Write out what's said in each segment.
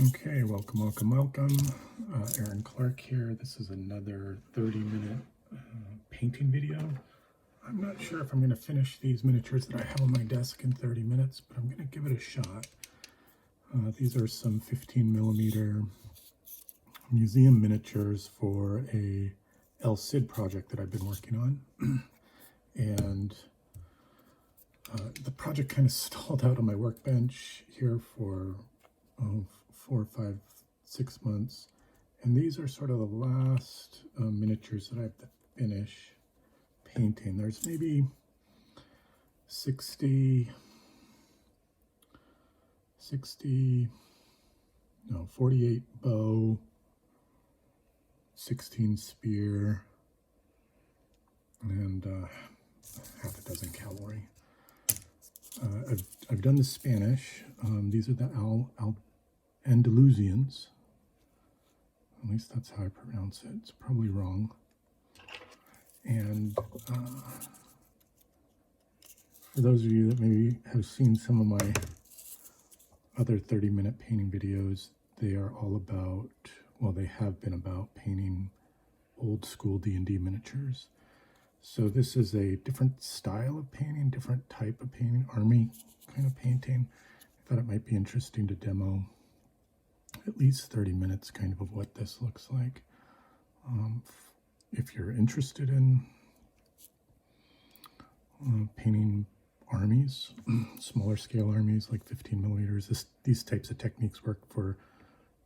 Okay, welcome. Aaron Clark here. This is another 30-minute painting video. I'm not sure if I'm going to finish these miniatures that I have on my desk in 30 minutes, but I'm going to give it a shot. These are some 15mm museum miniatures for a El Cid project that I've been working on. And the project kind of stalled out on my workbench here for 4, 5, 6 months, and these are sort of the last miniatures that I have to finish painting. There's maybe 48 bow, 16 spear, and half a dozen cavalry. I've done the Spanish. These are the Andalusians. At least that's how I pronounce it. It's probably wrong. And for those of you that maybe have seen some of my other 30-minute painting videos, they are all about, well, they have been about painting old school D&D miniatures. So this is a different style of painting, different type of painting, army kind of painting. I thought it might be interesting to demo at least 30 minutes kind of what this looks like. If you're interested in painting armies, smaller scale armies like 15mm, these types of techniques work for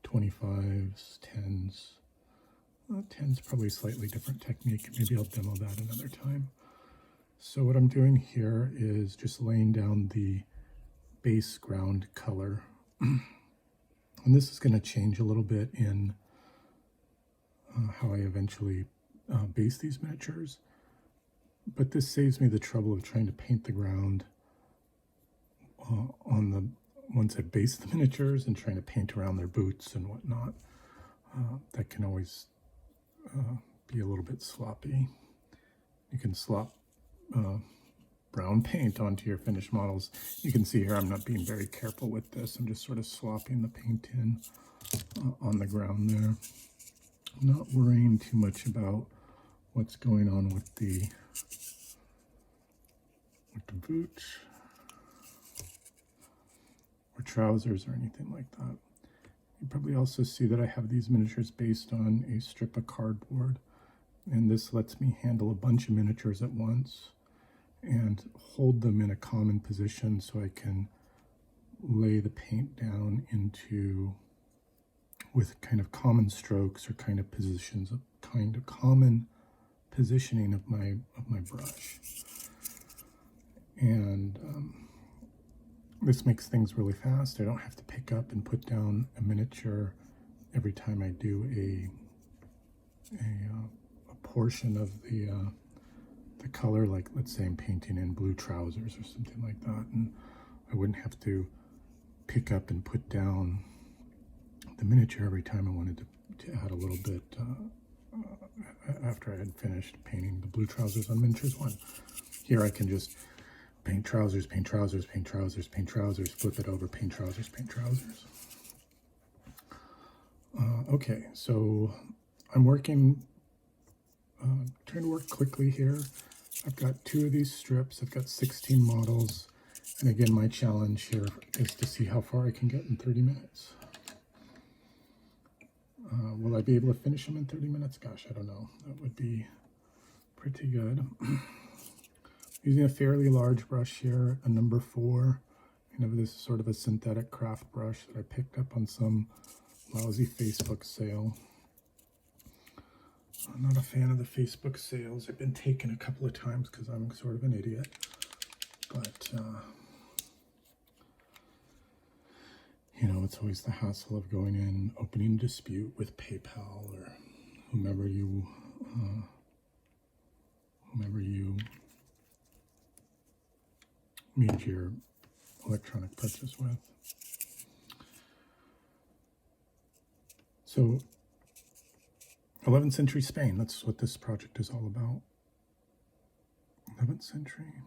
25s, 10s. 10's probably a slightly different technique. Maybe I'll demo that another time. So what I'm doing here is just laying down the base ground color. And this is going to change a little bit in how I eventually base these miniatures. But this saves me the trouble of trying to paint the ground once I base the miniatures and trying to paint around their boots and whatnot. That can always be a little bit sloppy. You can slop brown paint onto your finished models. You can see here I'm not being very careful with this. I'm just sort of slopping the paint in on the ground there. I'm not worrying too much about what's going on with the boots or trousers or anything like that. You probably also see that I have these miniatures based on a strip of cardboard, and this lets me handle a bunch of miniatures at once and hold them in a common position so I can lay the paint down with kind of common strokes or kind of positions, of kind of common positioning of my brush. And this makes things really fast. I don't have to pick up and put down a miniature every time I do a portion of the color, like let's say I'm painting in blue trousers or something like that, and I wouldn't have to pick up and put down the miniature every time I wanted to add a little bit after I had finished painting the blue trousers on miniatures 1. Here I can just paint trousers, paint trousers, paint trousers, paint trousers, flip it over, paint trousers, paint trousers. Okay, so I'm working, trying to work quickly here. I've got 2 of these strips. I've got 16 models. And again, my challenge here is to see how far I can get in 30 minutes. Will I be able to finish them in 30 minutes? Gosh, I don't know. That would be pretty good. Using a fairly large brush here, a number 4. Kind of this sort of a synthetic craft brush that I picked up on some lousy Facebook sale. I'm not a fan of the Facebook sales. I've been taken a couple of times because I'm sort of an idiot. But, you know, it's always the hassle of going in, opening a dispute with PayPal or whomever you made your electronic purchase with. So 11th century Spain, that's what this project is all about. 11th century.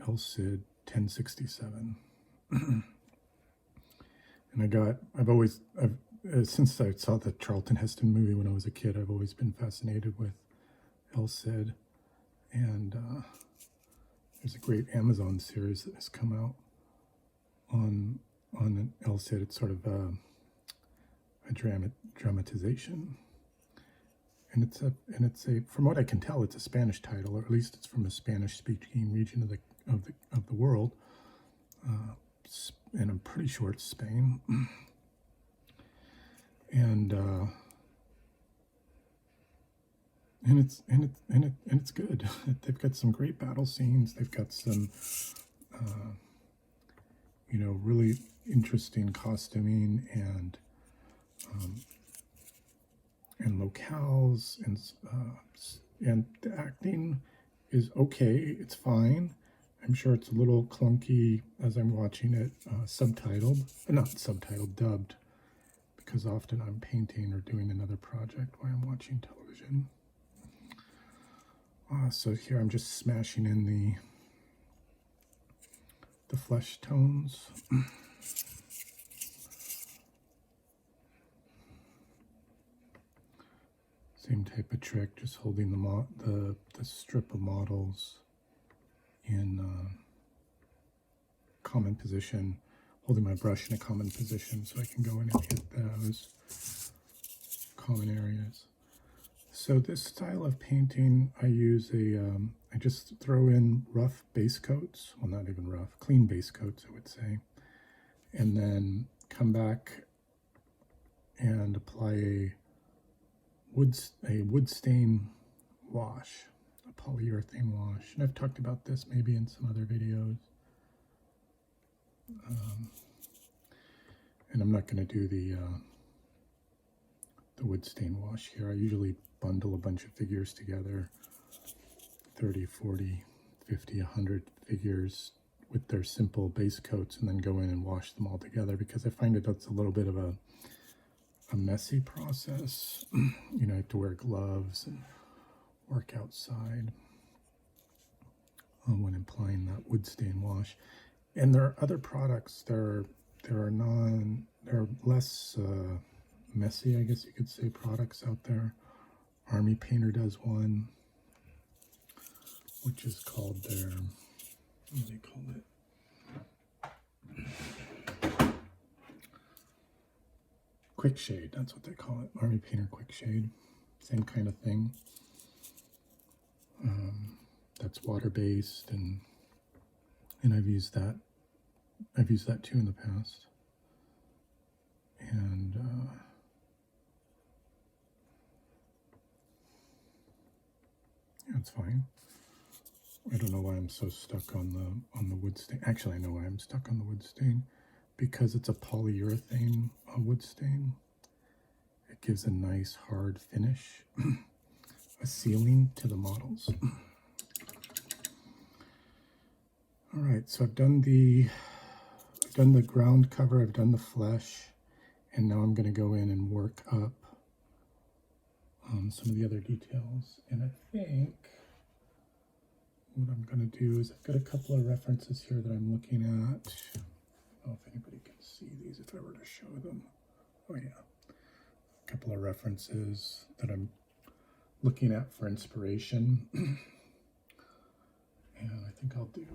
El Cid, 1067. And since I saw the Charlton Heston movie when I was a kid, I've always been fascinated with El Cid. And there's a great Amazon series that has come out on El Cid. It's sort of a dramatization. And it's a from what I can tell, it's a Spanish title, or at least it's from a Spanish-speaking region of the world. And I'm pretty sure it's Spain. And it's good. They've got some great battle scenes. They've got some, really interesting costuming and locales, and the acting is okay. It's fine. I'm sure it's a little clunky as I'm watching it, not subtitled, dubbed, because often I'm painting or doing another project while I'm watching television. So here I'm just smashing in the flesh tones. Same type of trick, just holding the strip of models in common position, holding my brush in a common position so I can go in and hit those common areas. So this style of painting, I use I just throw in rough base coats, well, not even rough, clean base coats, I would say, and then come back and apply a wood stain wash, a polyurethane wash. And I've talked about this maybe in some other videos. And I'm not going to do the wood stain wash here. I usually bundle a bunch of figures together, 30, 40, 50, 100 figures with their simple base coats, and then go in and wash them all together, because I find it's a little bit of a messy process. I have to wear gloves and work outside when applying that wood stain wash. And there are other products. There are less messy, I guess you could say, products out there. Army Painter does one, which is called their, what do they call it? Quick Shade, that's what they call it. Army Painter Quick Shade. Same kind of thing. That's water-based, and I've used that. I've used that too in the past. And yeah, it's fine. I don't know why I'm so stuck on the wood stain. Actually, I know why I'm stuck on the wood stain. Because it's a polyurethane wood stain. It gives a nice hard finish, a sealing to the models. All right, so I've done the ground cover, I've done the flesh, and now I'm going to go in and work up some of the other details. And I think what I'm going to do is, I've got a couple of references here that I'm looking at. I don't know if anybody can see these if I were to show them. Oh yeah, a couple of references that I'm looking at for inspiration. And I think I'll do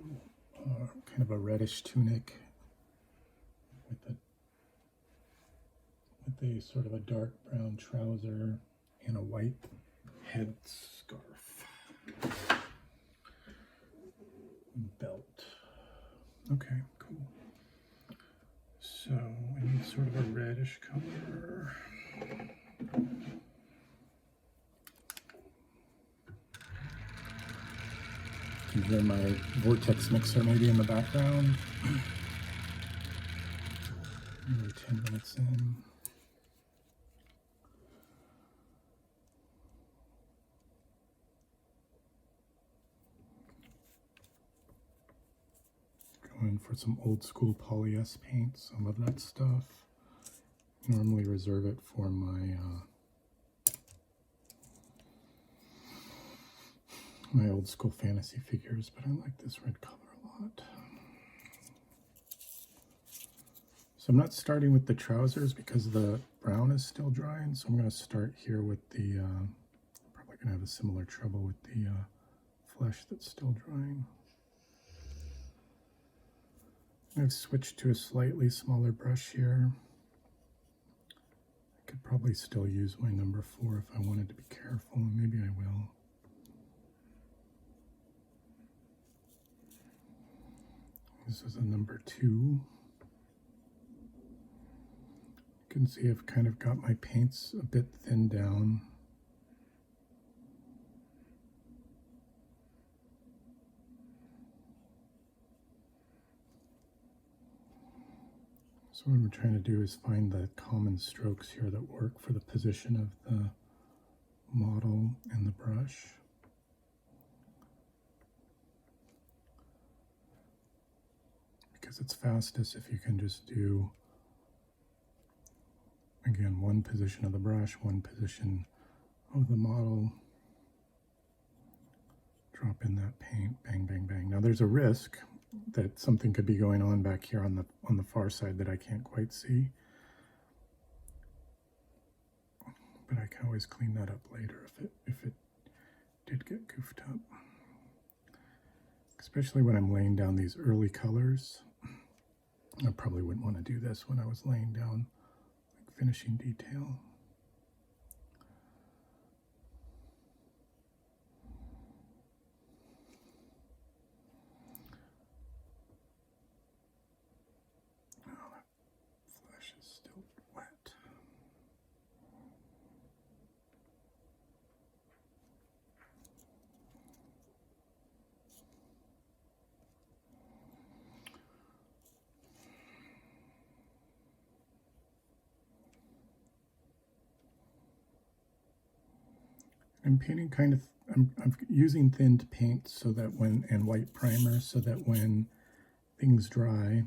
kind of a reddish tunic with a sort of a dark brown trouser and a white head scarf. Belt. Okay, cool. So I need sort of a reddish color. You can hear my vortex mixer maybe in the background. Maybe 10 minutes in. Going for some old school polyester paints. I love that stuff. Normally reserve it for my old school fantasy figures, but I like this red color a lot. So I'm not starting with the trousers because the brown is still drying, so I'm going to start here with the, probably going to have a similar trouble with the flesh that's still drying. I've switched to a slightly smaller brush here. I could probably still use my number 4 if I wanted to be careful, and maybe I will. This is a number 2. You can see I've kind of got my paints a bit thinned down. So what I'm trying to do is find the common strokes here that work for the position of the model and the brush. Because it's fastest if you can just do, again, one position of the brush, one position of the model. Drop in that paint, bang, bang, bang. Now there's a risk that something could be going on back here on the far side that I can't quite see. But I can always clean that up later if it did get goofed up. Especially when I'm laying down these early colors. I probably wouldn't want to do this when I was laying down like finishing detail. Is still wet. I'm painting kind of, I'm using thinned paint so that when, and white primer, so that when things dry,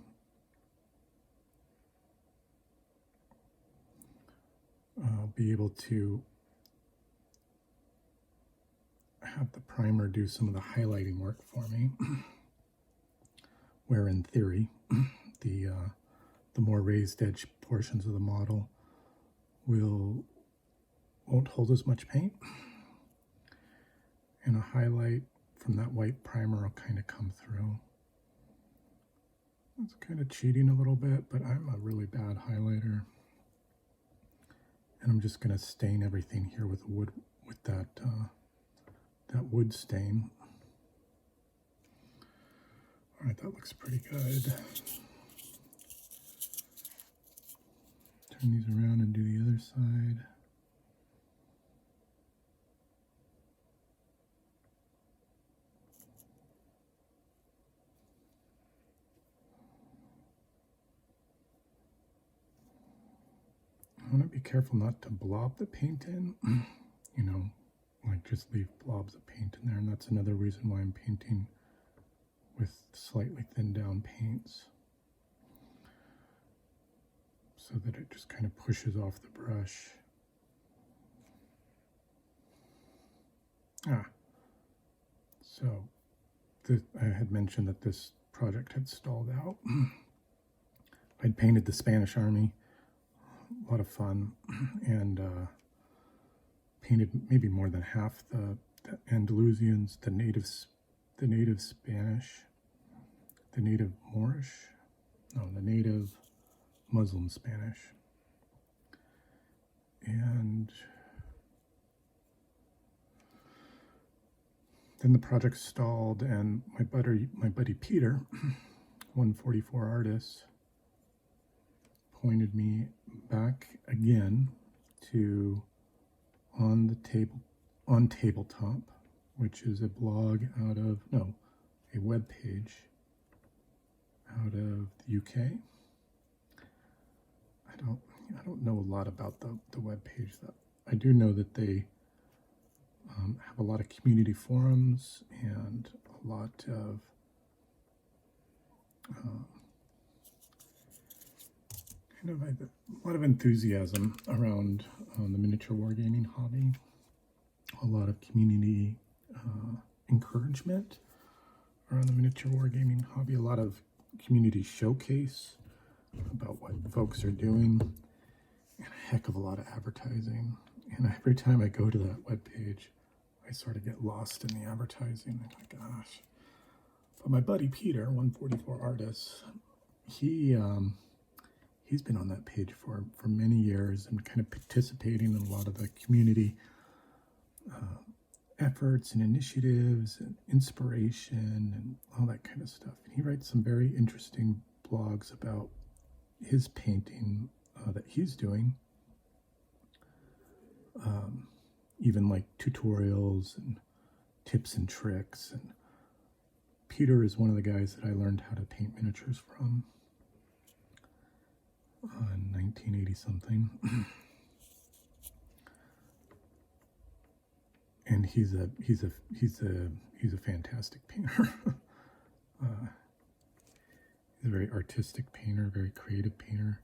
I'll be able to have the primer do some of the highlighting work for me. Where in theory, the more raised edge portions of the model won't hold as much paint. And a highlight from that white primer will kind of come through. It's kind of cheating a little bit, but I'm a really bad highlighter. And I'm just going to stain everything here with wood, with that wood stain. All right, that looks pretty good. Turn these around and do the other side. I want to be careful not to blob the paint in, you know, like just leave blobs of paint in there. And that's another reason why I'm painting with slightly thinned down paints, so that it just kind of pushes off the brush. So I had mentioned that this project had stalled out. I'd painted the Spanish Army. A lot of fun, and painted maybe more than half the Andalusians, the native Spanish, the native Moorish, no, the native Muslim Spanish, and then the project stalled, and my buddy Peter, 144 Artists, pointed me back again to On Tabletop, which is a blog out of, no, a web page out of the UK. I don't know a lot about the web page. I do know that they have a lot of community forums and a lot of a lot of enthusiasm around the miniature wargaming hobby, a lot of community encouragement around the miniature wargaming hobby, a lot of community showcase about what folks are doing, and a heck of a lot of advertising. And every time I go to that webpage, I sort of get lost in the advertising. I'm like, gosh. But my buddy Peter, 144 Artists, he's been on that page for many years and kind of participating in a lot of the community efforts and initiatives and inspiration and all that kind of stuff. And he writes some very interesting blogs about his painting that he's doing, even like tutorials and tips and tricks. And Peter is one of the guys that I learned how to paint miniatures from in 1980 something. And he's a fantastic painter. He's a very artistic painter, very creative painter.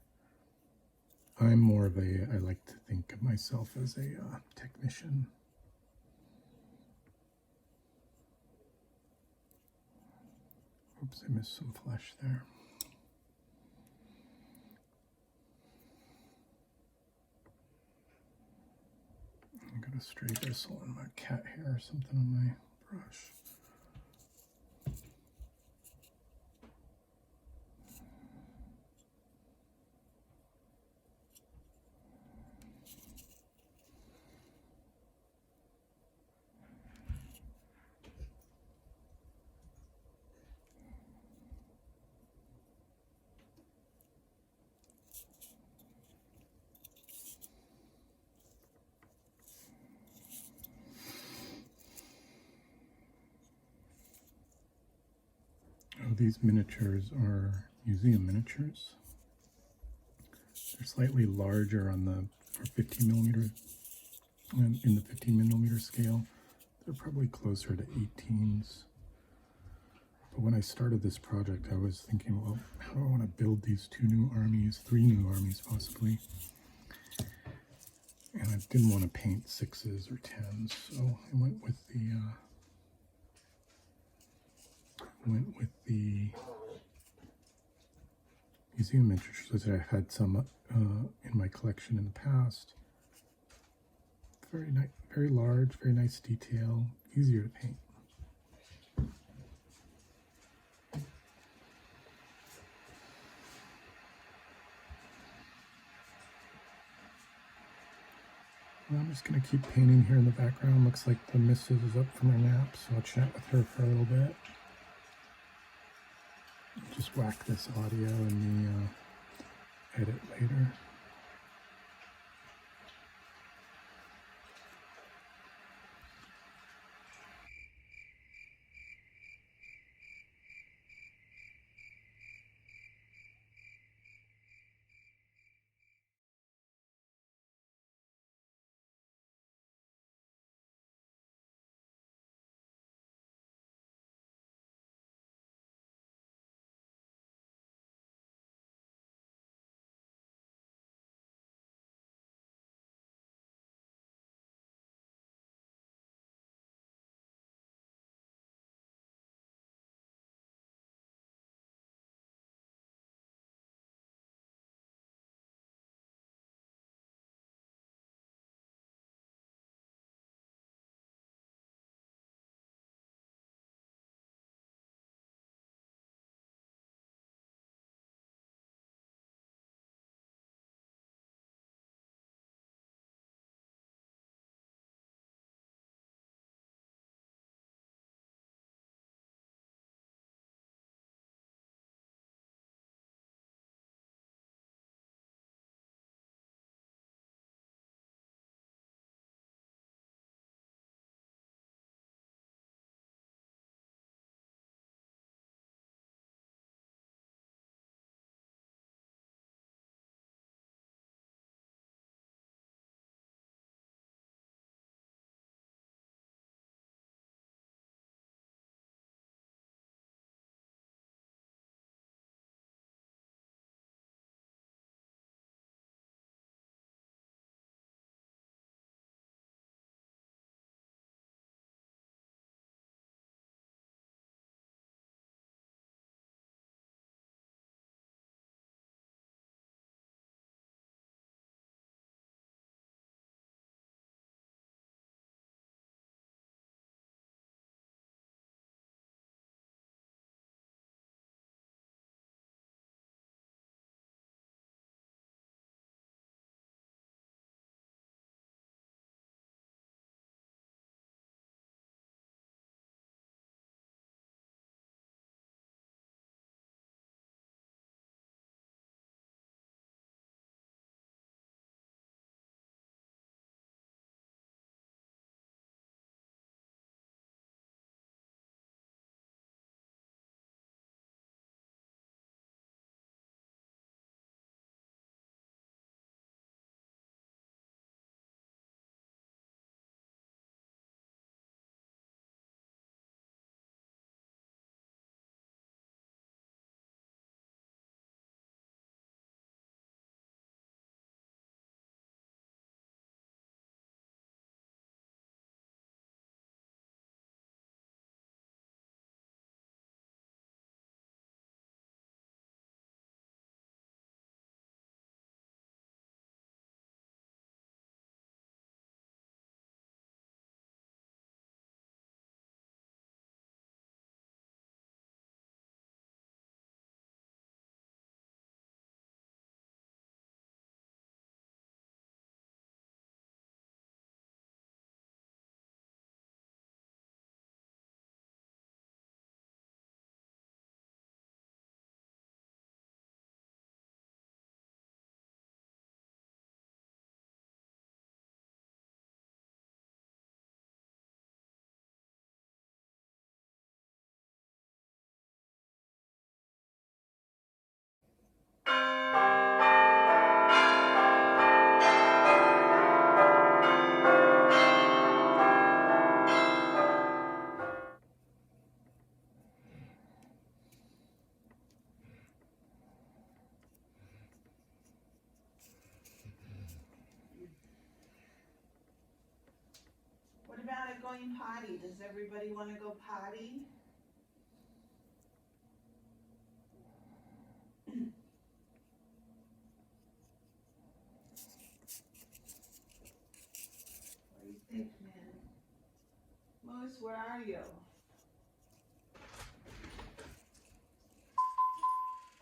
I'm more of I like to think of myself as a technician. Oops, I missed some flesh there. I got a stray bristle on my cat hair or something on my brush. Oh, these miniatures are museum miniatures. They're slightly larger on the for 15 millimeter, in the 15 millimeter scale. They're probably closer to 18s. But when I started this project, I was thinking, well, how do I want to build these three new armies possibly? And I didn't want to paint 6s or 10s, so I went with the museum miniatures that I had some in my collection in the past. Very nice, very large, very nice detail, easier to paint. Well, I'm just going to keep painting here in the background. Looks like the missus is up from her nap, so I'll chat with her for a little bit. Just whack this audio in the edit later. going potty. Does everybody want to go potty? What do you think, man? Moose, where are you?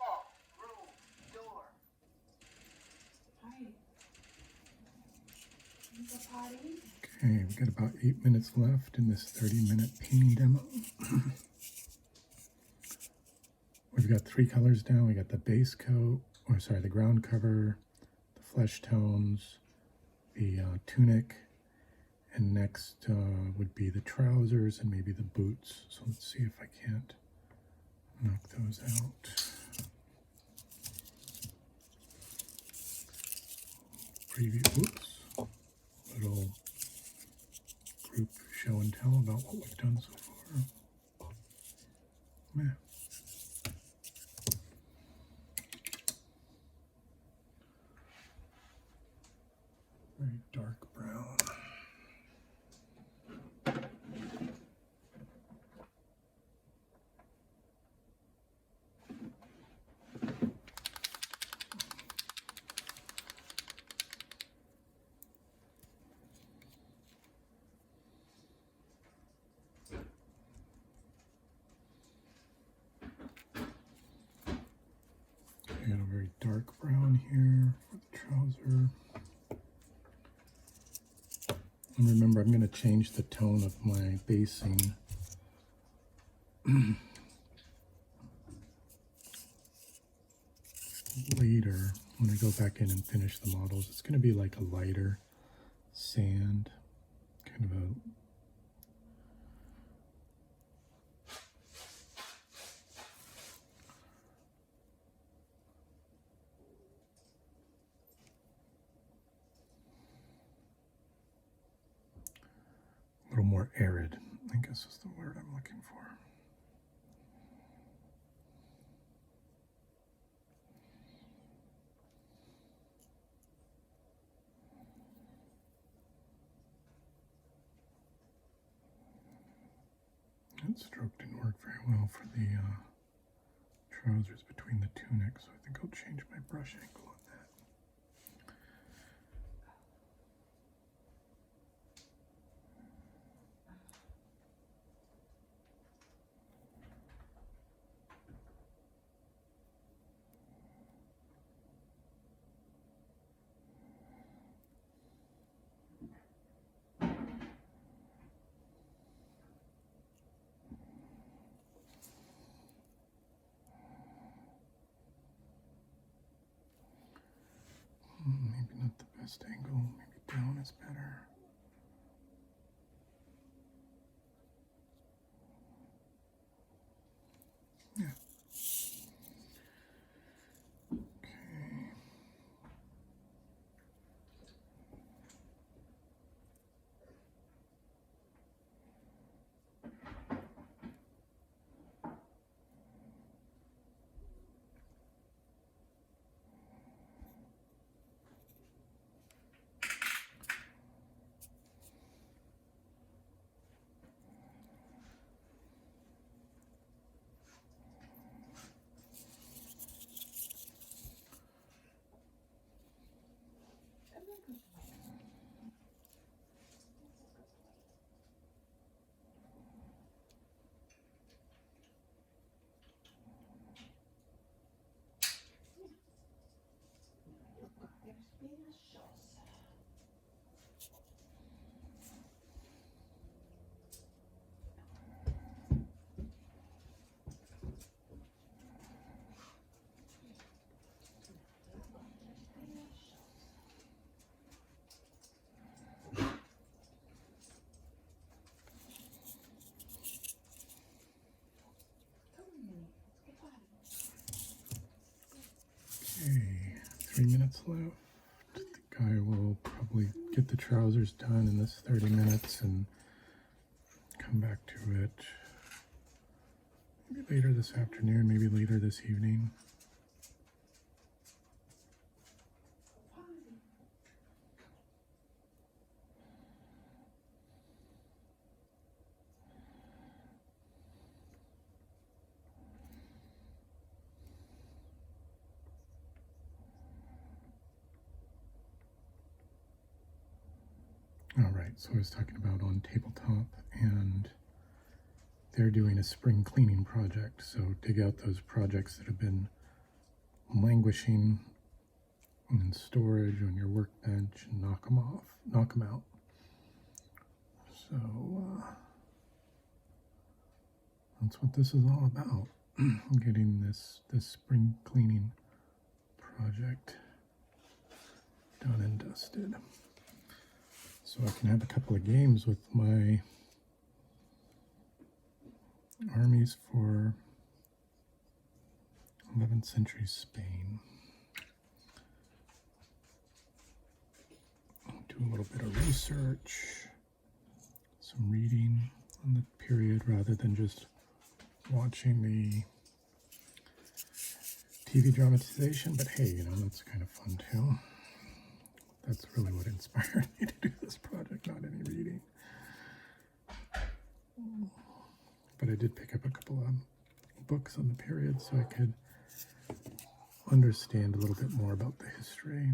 Oh, room, door. Hi. You go potty? Okay, we've got about 8 minutes left in this 30-minute painting demo. We've got 3 colors down. We got the base coat, or sorry, the ground cover, the flesh tones, the tunic, and next would be the trousers and maybe the boots. So let's see if I can't knock those out. Preview, whoops, little group show and tell about what we've done so far. Yeah. Very dark brown. I got a very dark brown here for the trouser. And remember, I'm going to change the tone of my basing. Later, when I go back in and finish the models, it's going to be like a lighter sand, kind of a little more arid, I guess is the word I'm looking for. That stroke didn't work very well for the trousers between the tunic, so I think I'll change my brush angle on that. Maybe not the best angle, maybe down is better. Yeah. Okay. Okay, 3 minutes left. I think I will probably get the trousers done in this 30 minutes and come back to it maybe later this afternoon, maybe later this evening. All right, so I was talking about on tabletop, and they're doing a spring cleaning project. So dig out those projects that have been languishing in storage on your workbench and knock them out. So that's what this is all about. Getting this spring cleaning project done and dusted. So I can have a couple of games with my armies for 11th century Spain. Do a little bit of research, some reading on the period rather than just watching the TV dramatization, but hey, you know, that's kind of fun too. That's really what inspired me to do this project, not any reading. But I did pick up a couple of books on the period so I could understand a little bit more about the history.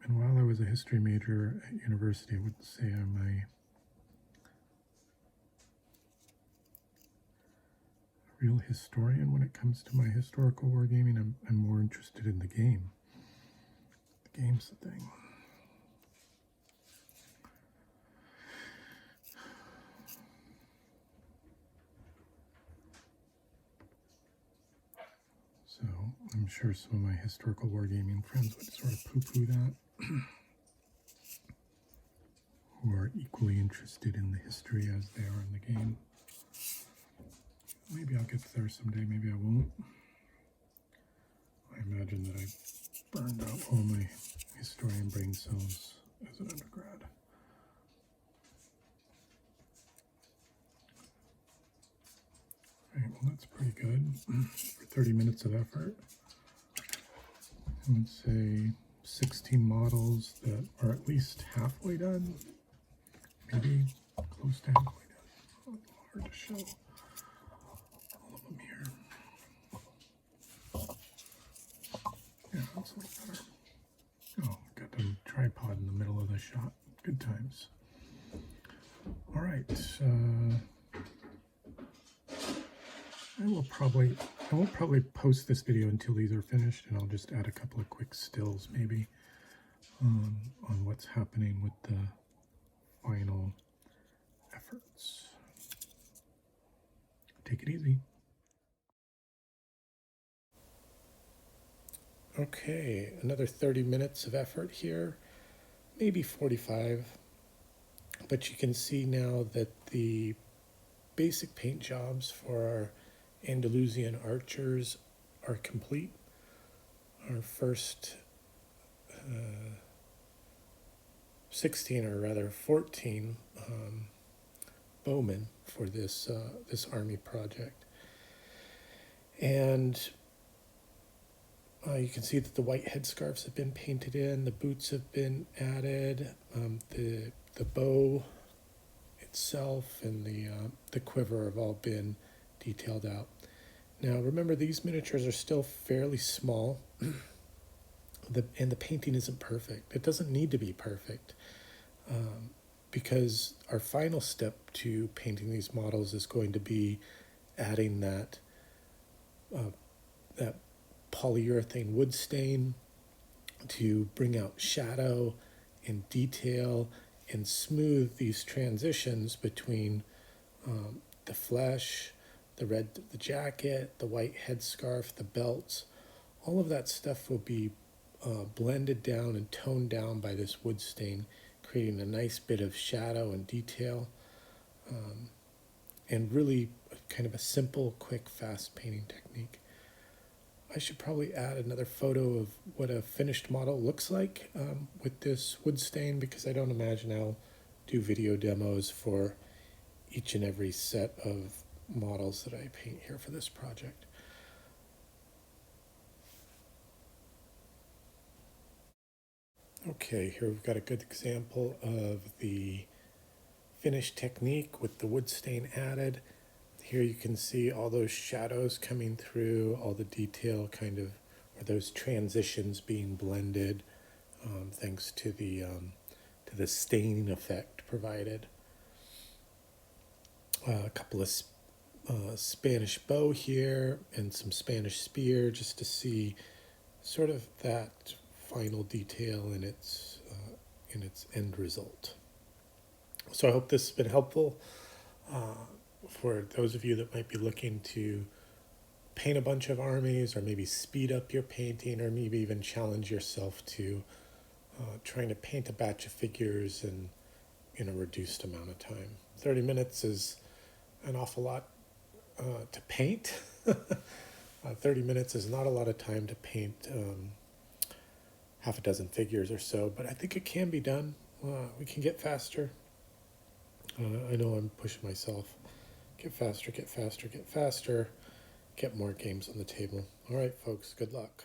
And while I was a history major at university, I wouldn't say I'm a real historian when it comes to my historical wargaming. I'm more interested in the game. The game's the thing. So I'm sure some of my historical wargaming friends would sort of poo-poo that, who are equally interested in the history as they are in the game. Maybe I'll get there someday, maybe I won't. I imagine that I burned out all my historian brain cells as an undergrad. All right, well that's pretty good for 30 minutes of effort. I would say 16 models that are at least halfway done, maybe close to halfway done. A little hard to show all of them here. Yeah, that's a little better. Oh, got the tripod in the middle of the shot. Good times. All right. I won't probably post this video until these are finished, and I'll just add a couple of quick stills maybe on what's happening with the final efforts. Take it easy. Okay, another 30 minutes of effort here, maybe 45, but you can see now that the basic paint jobs for our Andalusian archers are complete. Our first 16, or rather 14 bowmen for this army project. And you can see that the white headscarves have been painted in, the boots have been added, the bow itself and the quiver have all been detailed out. Now remember, these miniatures are still fairly small, and the painting isn't perfect. It doesn't need to be perfect, because our final step to painting these models is going to be adding that polyurethane wood stain to bring out shadow and detail and smooth these transitions between the flesh, the jacket, the white headscarf, the belts. All of that stuff will be blended down and toned down by this wood stain, creating a nice bit of shadow and detail, and really kind of a simple, quick, fast painting technique. I should probably add another photo of what a finished model looks like with this wood stain, because I don't imagine I'll do video demos for each and every set of models that I paint here for this project. Okay, here we've got a good example of the finish technique with the wood stain added. Here you can see all those shadows coming through, all the detail kind of, or those transitions being blended thanks to the staining effect provided. A couple of Spanish bow here and some Spanish spear, just to see sort of that final detail in its end result. So I hope this has been helpful for those of you that might be looking to paint a bunch of armies, or maybe speed up your painting, or maybe even challenge yourself to trying to paint a batch of figures in a reduced amount of time. 30 minutes is an awful lot to paint. 30 minutes is not a lot of time to paint half a dozen figures or so, but I think it can be done. We can get faster. I know I'm pushing myself. Get faster, get faster, get faster. Get more games on the table. All right, folks, good luck.